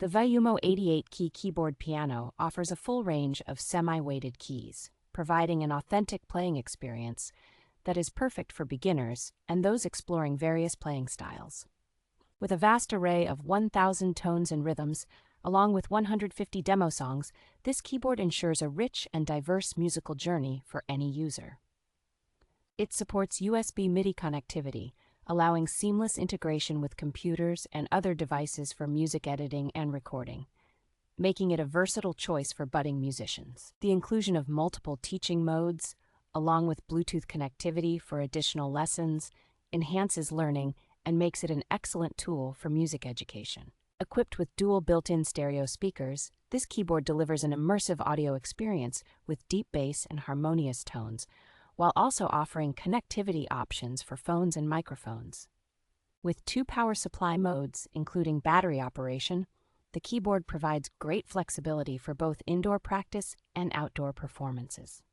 The VEIYOUMO 88-key keyboard piano offers a full range of semi-weighted keys, providing an authentic playing experience that is perfect for beginners and those exploring various playing styles. With a vast array of 1,000 tones and rhythms, along with 150 demo songs, this keyboard ensures a rich and diverse musical journey for any user. It supports USB MIDI connectivity, allowing seamless integration with computers and other devices for music editing and recording, making it a versatile choice for budding musicians. The inclusion of multiple teaching modes, along with Bluetooth connectivity for additional lessons, enhances learning and makes it an excellent tool for music education. Equipped with dual built-in stereo speakers, this keyboard delivers an immersive audio experience with deep bass and harmonious tones, while also offering connectivity options for phones and microphones. With 2 power supply modes, including battery operation, the keyboard provides great flexibility for both indoor practice and outdoor performances.